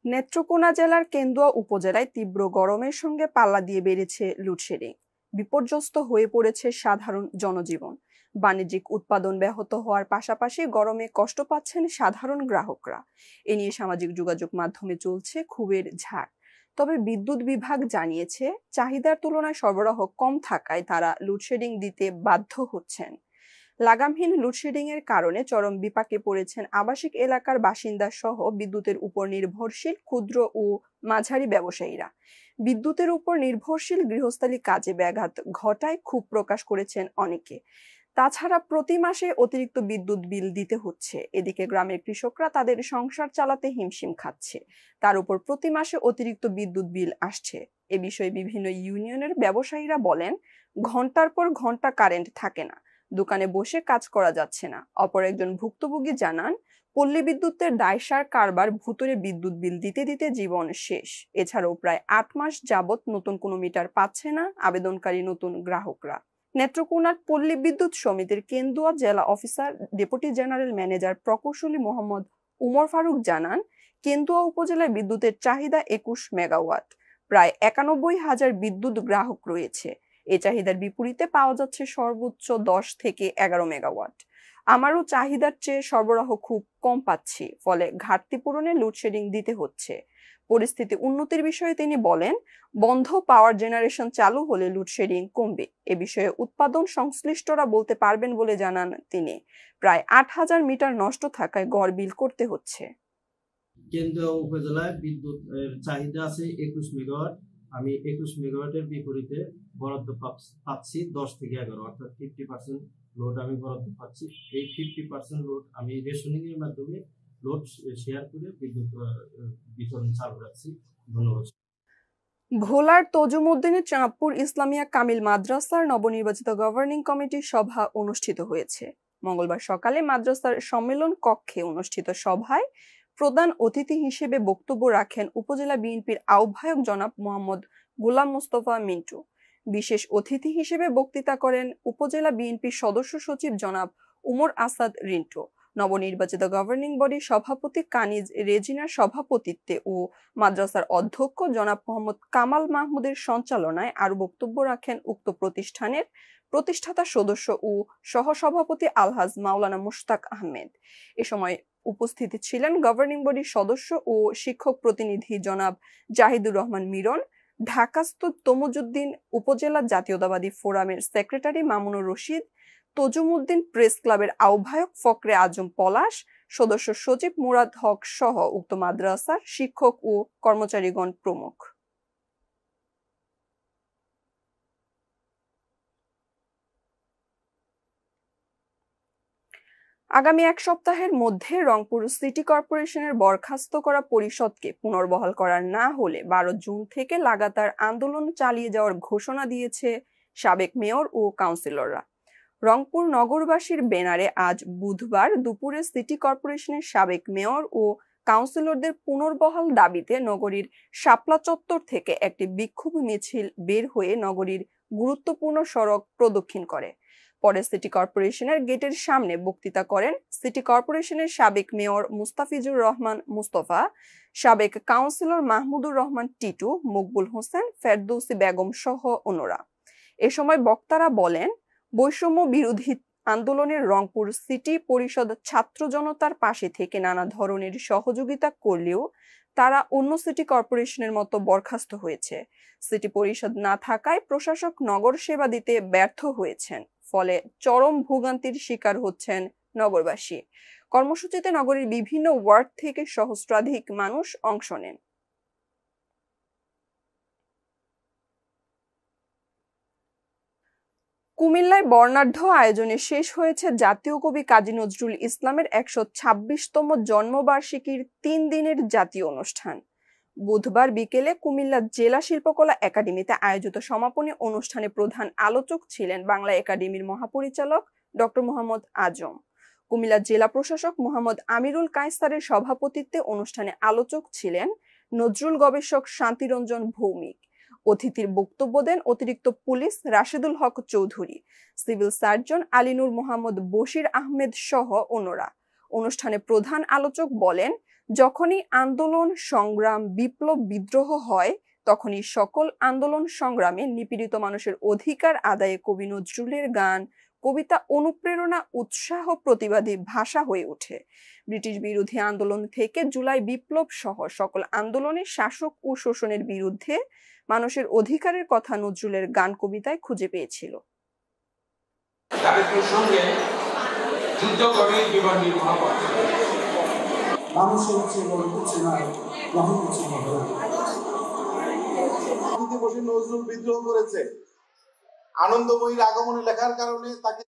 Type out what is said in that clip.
নেত্রকোনা জেলার কেন্দুয়া উপজেলায় তীব্র গরমের সঙ্গে পাল্লা দিয়ে বেড়েছে লোডশেডিং। বিপর্যস্ত হয়ে পড়েছে সাধারণ জনজীবন। বাণিজ্যিক উৎপাদন ব্যাহত হওয়ার পাশাপাশি গরমে কষ্ট পাচ্ছেন সাধারণ গ্রাহকরা। এ নিয়ে সামাজিক যোগাযোগ মাধ্যমে চলছে ক্ষোভের ঝড়। তবে বিদ্যুৎ বিভাগ জানিয়েছে, চাহিদার তুলনায় সরবরাহ কম থাকায় তারা লোডশেডিং দিতে বাধ্য হচ্ছেন। লাগামহীন লোডশেডিং এর কারণে চরম বিপাকে পড়েছেন আবাসিক এলাকার বাসিন্দা সহ বিদ্যুতের উপর নির্ভরশীল ক্ষুদ্র ও মাঝারি ব্যবসায়ীরা। বিদ্যুতের উপর নির্ভরশীল গৃহস্থালী কাজে ব্যাঘাত ঘটায় ক্ষোভ প্রকাশ করেছেন অনেকে। তাছাড়া প্রতি মাসে অতিরিক্ত বিদ্যুৎ বিল দিতে হচ্ছে। এদিকে গ্রামের কৃষকরা তাদের সংসার চালাতে হিমশিম খাচ্ছে, তার উপর প্রতি মাসে অতিরিক্ত বিদ্যুৎ বিল আসছে। এ বিষয়ে বিভিন্ন ইউনিয়নের ব্যবসায়ীরা বলেন, ঘন্টার পর ঘন্টা কারেন্ট থাকে না, দোকানে বসে কাজ করা যাচ্ছে না। অপর একজন ভুক্তভোগী জানান, পল্লী বিদ্যুতের দায়সার কারবার ভুতুরে বিদ্যুৎ বিল দিতে দিতে জীবন শেষ। এছাড়াও প্রায় ৮ মাস যাবৎ নতুন কোনো মিটার পাচ্ছে না আবেদনকারী নতুন গ্রাহকরা। নেত্রকোনার পল্লী বিদ্যুৎ সমিতির কেন্দুয়া জেলা অফিসার ডেপুটি জেনারেল ম্যানেজার প্রকৌশলী মোহাম্মদ উমর ফারুক জানান, কেন্দুয়া উপজেলায় বিদ্যুতের চাহিদা ২১ মেগাওয়াট। প্রায় ৯১,০০০ বিদ্যুৎ গ্রাহক রয়েছে। এই চাহিদার বিপরীতে পাওয়া যাচ্ছে সর্বোচ্চ ১০ থেকে ১১ মেগাওয়াট। আমারও চাহিদার চেয়ে সরবরাহ খুব কম পাচ্ছি, ফলে ঘাটতি পূরণে লোডশেডিং দিতে হচ্ছে। পরিস্থিতি উন্নতির বিষয়ে তিনি বলেন, বন্ধ পাওয়ার জেনারেশন চালু হলে লোডশেডিং কমবে। এ বিষয়ে উৎপাদন সংশ্লিষ্টরা বলতে পারবেন বলে জানান তিনি। প্রায় ৮,০০০ মিটার নষ্ট থাকায় গড় বিল করতে হচ্ছে। কেন্দুয়া উপজেলায় বিদ্যুৎ চাহিদা আছে ২১ মেগাওয়াট। আমি ২১ মেগাওয়াটের বিপরীতে বরাদ্দ পাচ্ছি ১০ থেকে ১১, অর্থাৎ 50% লোড আমি বরাদ্দ পাচ্ছি। এই 50% লোড আমি রেশনিং এর মাধ্যমে লোড শেয়ার করে বিদ্যুৎ বিতরণ চালু রাখছি। ধন্যবাদ। ভোলার তজুমউদ্দিনে চাঁদপুর ইসলামিয়া কামিল মাদ্রাসার নবনির্বাচিত গভর্নিং কমিটির সভা অনুষ্ঠিত হয়েছে। মঙ্গলবার সকালে মাদ্রাসার সম্মেলন কক্ষে অনুষ্ঠিত সভায় প্রধান অতিথি হিসেবে বক্তব্য রাখেন উপজেলা বিএনপির আহ্বায়ক জনাব মোহাম্মদ গোলাম মোস্তফা মিন্টু। বিশেষ অতিথি হিসেবে বক্তৃতা করেন উপজেলা বিএনপির সদস্য সচিব জনাব উমর আসাদ রিন্টু। নবনির্বাচিত গভর্নিং বডির সভাপতি কানিজ রেজিনার সভাপতিত্বে ও মাদ্রাসার অধ্যক্ষ জনাব মোহাম্মদ কামাল মাহমুদের সঞ্চালনায় আরো বক্তব্য রাখেন উক্ত প্রতিষ্ঠানের প্রতিষ্ঠাতা সদস্য ও সহসভাপতি আলহাজ মাওলানা মুশতাক আহমেদ। এ সময় উপস্থিত ছিলেন গভর্নিং বডির সদস্য ও শিক্ষক প্রতিনিধি জনাব জাহিদুর রহমান মিরন, ঢাকাস্থ তমুজউদ্দিন উপজেলা জাতীয়তাবাদী ফোরামের সেক্রেটারি মামুনুর রশিদ, তজুমউদ্দিন প্রেস ক্লাবের আহ্বায়ক ফখরে আজম পলাশ, সদস্য সচিব মুরাদ হক সহ উক্ত মাদ্রাসার শিক্ষক ও কর্মচারীগণ প্রমুখ। আগামী এক সপ্তাহের মধ্যে রংপুর সিটি কর্পোরেশনের বরখাস্ত করা পরিষদকে পুনর্বহাল করা না হলে ১২ জুন থেকে লাগাতার আন্দোলন চালিয়ে যাওয়ার ঘোষণা দিয়েছে সাবেক মেয়র ও কাউন্সিলররা। রংপুর নগরবাসীর ব্যানারে আজ বুধবার দুপুরে সিটি কর্পোরেশনের সাবেক মেয়র ও কাউন্সিলরদের পুনর্বহাল দাবিতে নগরীর শাপলা চত্বর থেকে একটি বিক্ষোভ মিছিল বের হয়ে নগরীর গুরুত্বপূর্ণ সড়ক প্রদক্ষিণ করে। পরে সিটি কর্পোরেশনের গেটের সামনে বক্তৃতা করেন সিটি কর্পোরেশনের সাবেক মেয়র মুস্তাফিজুর রহমান মুস্তফা, সাবেক কাউন্সিলর মাহমুদুর রহমান টিটু, মকবুল হোসেন, ফেরদৌসী বেগম সহ অন্যরা। এ সময় বক্তারা বলেন, বৈষম্য বিরোধী আন্দোলনের রংপুর সিটি পরিষদ ছাত্র জনতার পাশে থেকে নানা ধরনের সহযোগিতা করলেও তারা অন্য সিটি কর্পোরেশনের মতো বরখাস্ত হয়েছে। সিটি পরিষদ না থাকায় প্রশাসক নগর সেবা দিতে ব্যর্থ হয়েছেন, ফলে চরম ভোগান্তির শিকার হচ্ছেন নগরবাসী। কর্মসূচিতে নগরীর বিভিন্ন ওয়ার্ড থেকে সহস্রাধিক মানুষ অংশ নেন। কুমিল্লায় বর্ণাঢ্য আয়োজনে শেষ হয়েছে জাতীয় কবি কাজী নজরুল ইসলামের ১২৬তম জন্মবার্ষিকীর ৩ দিনের জাতীয় অনুষ্ঠান। বুধবার বিকেলে কুমিল্লা জেলা শিল্পকলা একাডেমিতে আয়োজিত সমাপনী অনুষ্ঠানে প্রধান আলোচক ছিলেন বাংলা একাডেমির মহাপরিচালক ডক্টর মোহাম্মদ আজম। কুমিল্লা জেলা প্রশাসক মোহাম্মদ আমিরুল কায়সারের সভাপতিত্বে অনুষ্ঠানে আলোচক ছিলেন নজরুল গবেষক শান্তিরঞ্জন ভৌমিক। অতিথির বক্তব্য দেন অতিরিক্ত police Rashedul Haque Chowdhury, civil surgeon Alinur Mohammad Bashir Ahmed সহ অন্যরা। অনুষ্ঠানে প্রধান আলোচক বলেন, যখনই আন্দোলন, সংগ্রাম, বিপ্লব, বিদ্রোহ হয়, তখনই সকল আন্দোলন সংগ্রামে নিপীড়িত মানুষের অধিকার আদায়ে কবি নজরুলের গান, কবিতা অনুপ্রেরণা, উৎসাহ, প্রতিবাদী ভাষা হয়ে ওঠে। ব্রিটিশ বিরোধী আন্দোলন থেকে জুলাই বিপ্লব সহ সকল আন্দোলনে শাসক ও শোষণের বিরুদ্ধে মানুষের অধিকারের কথা নজরুলের গান কবিতায় খুঁজে পেয়েছিল। দারিদ্র্যের সঙ্গে যুদ্ধ করে জীবন নির্বাহ করতে হবে। মানুষের জীবন কিছু নয়, গ্রহণ কিছু নয়। বসে নজরুল বিদ্রোহ করেছে, আনন্দময়ীর আগমনে লেখার কারণে তাকে